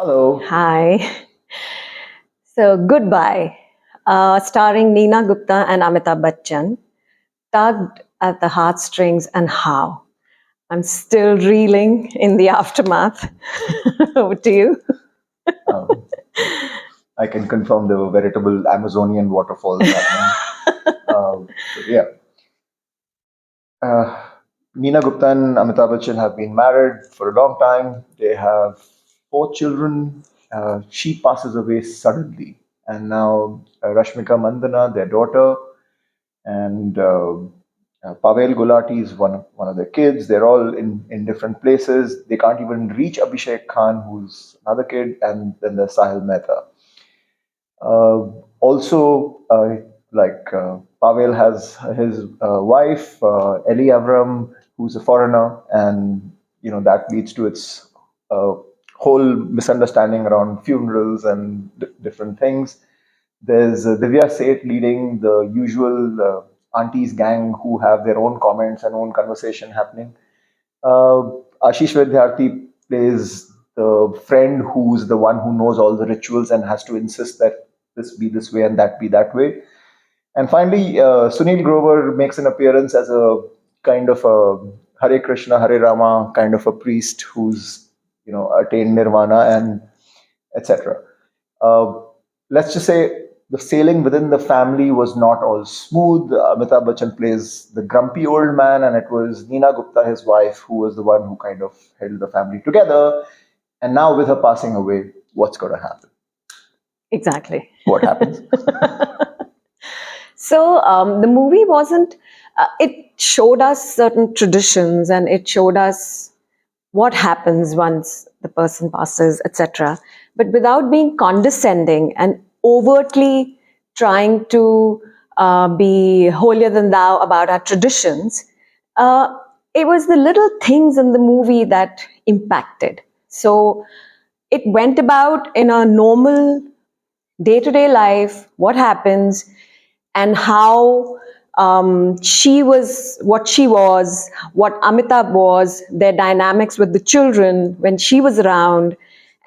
Hello. Hi. So, Goodbye, starring Neena Gupta and Amitabh Bachchan, tugged at the heartstrings and how. I'm still reeling in the aftermath. Over to you. Um, I can confirm there were veritable Amazonian waterfalls happening. So, uh, Neena Gupta and Amitabh Bachchan have been married for a long time. They have four children. She passes away suddenly, and now Rashmika Mandana, their daughter, and Pavail Gulati is one of their kids. They're all in different places. They can't even reach Abhishek Khan, who's another kid, and then there's Sahil Mehta. Uh, also, Pavel has his wife, Ellie Avram, who's a foreigner, and that leads to its uh, whole misunderstanding around funerals and different things. There's Divya Seth leading the usual aunties gang who have their own comments and own conversation happening. Uh, Ashish Vidyarthi plays the friend who's the one who knows all the rituals and has to insist that this be this way and that be that way. And finally, Sunil Grover makes an appearance as a kind of a Hare Krishna, Hare Rama kind of a priest who's attained nirvana and etc. Uh, let's just say the sailing within the family was not all smooth. Amitabh Bachchan plays the grumpy old man, and it was Neena Gupta, his wife, who was the one who kind of held the family together. And now, with her passing away, what's going to happen? Exactly. What happens? So, the movie wasn't, it showed us certain traditions and it showed us what happens once the person passes, etc. But without being condescending and overtly trying to be holier than thou about our traditions, uh, it was the little things in the movie that impacted. So it went about in a normal day to day life, what happens, and how she was what she was, what Amitabh was, their dynamics with the children when she was around,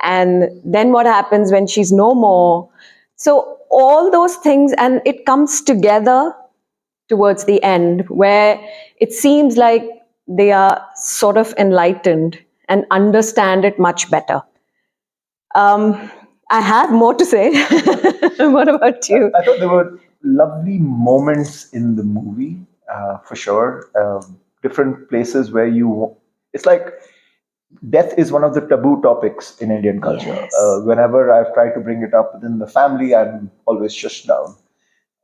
and then what happens when she's no more. So, all those things, and it comes together towards the end where it seems like they are sort of enlightened and understand it much better. Um, I have more to say. What about you? I thought there were lovely moments in the movie, for sure. Different places where it's like death is one of the taboo topics in Indian culture. Yes. Whenever I've tried to bring it up within the family, I'm always shushed down.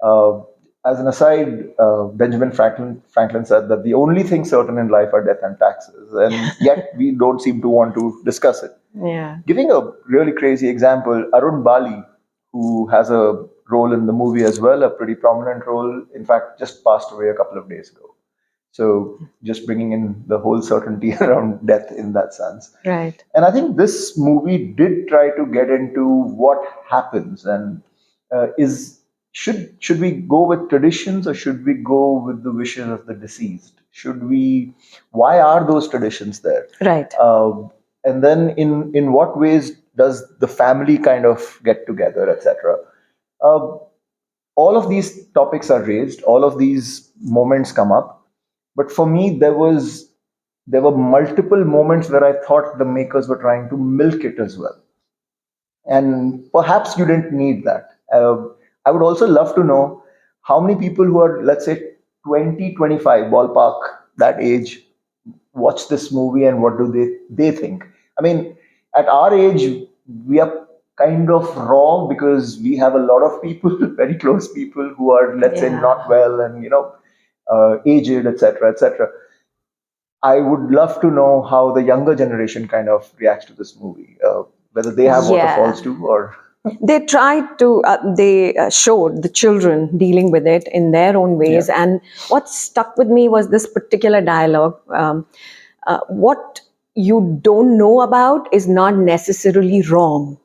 Uh, as an aside, Benjamin Franklin said that the only thing certain in life are death and taxes, and yet we don't seem to want to discuss it. Yeah. Giving a really crazy example, Arun Bali, who has a role in the movie as well, a pretty prominent role, in fact, just passed away a couple of days ago. So just bringing in the whole certainty around death in that sense. Right. And I think this movie did try to get into what happens and is should we go with traditions or should we go with the wishes of the deceased? Should we? Why are those traditions there? Right. And then in what ways does the family kind of get together, etc. Uh, all of these topics are raised, all of these moments come up, but for me there were multiple moments where I thought the makers were trying to milk it as well, and perhaps you didn't need that. I would also love to know how many people who are, let's say, 20, 25 ballpark, that age, watch this movie and what do they think. I mean, at our age we are kind of raw because we have a lot of people very close people who are, let's say, Yeah. not well and aged, etc., etc. I would love to know how the younger generation kind of reacts to this movie, whether they have Yeah. waterfalls too or They tried to, they showed the children dealing with it in their own yeah. ways. And what stuck with me was this particular dialogue. What you don't know about is not necessarily wrong.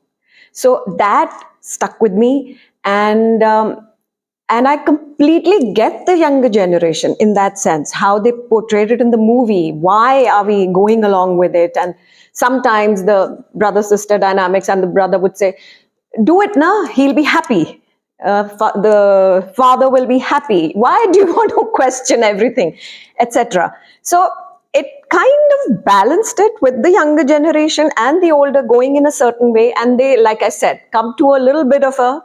So that stuck with me. And And I completely get the younger generation in that sense, how they portrayed it in the movie. Why are we going along with it? And sometimes the brother sister dynamics, and the brother would say, do it now, he'll be happy. The father will be happy. Why do you want to question everything, etc.? So it kind of balanced it with the younger generation and the older going in a certain way. And they, like I said, come to a little bit of a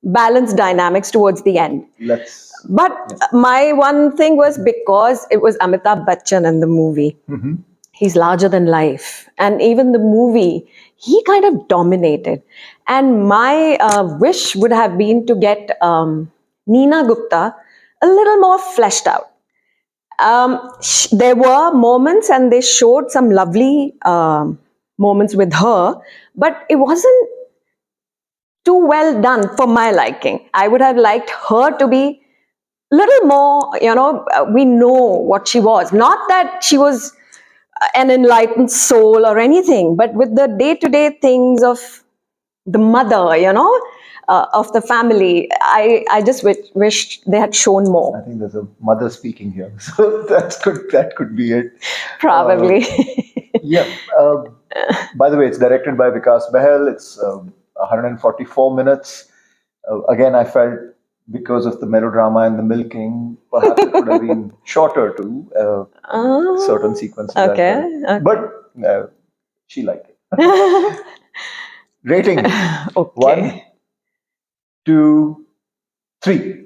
balanced dynamics towards the end. Let's. But my one thing was, because it was Amitabh Bachchan in the movie, he's larger than life. And even the movie, he kind of dominated. And my wish would have been to get Neena Gupta a little more fleshed out. There were moments, and they showed some lovely moments with her, but it wasn't too well done for my liking. I would have liked her to be little more, we know what she was. Not that she was an enlightened soul or anything, but with the day-to-day things of the mother, of the family, I just wished they had shown I more. think there's a mother speaking here, so that could be it. Probably. Yeah. By the way, it's directed by Vikas Behel. It's 144 minutes. Again, I felt because of the melodrama and the milking, perhaps it could have been shorter too. Certain sequences. I Okay, felt. okay. But she liked it. Rating: Okay. 1, 2, 3.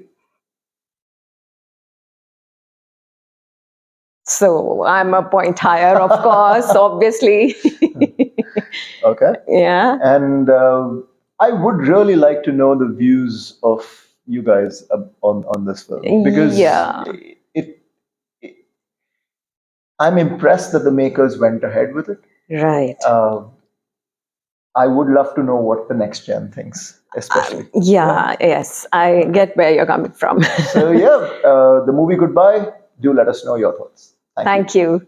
So I'm a point higher, of course, obviously. Okay. Yeah. And I would really like to know the views of you guys on this film, because Yeah. it, I'm impressed that the makers went ahead with it. Right. I would love to know what the next gen thinks, especially. Yeah, yes, I get where you're coming from. So yeah, the movie Goodbye. Do let us know your thoughts. Thank you. Thank you.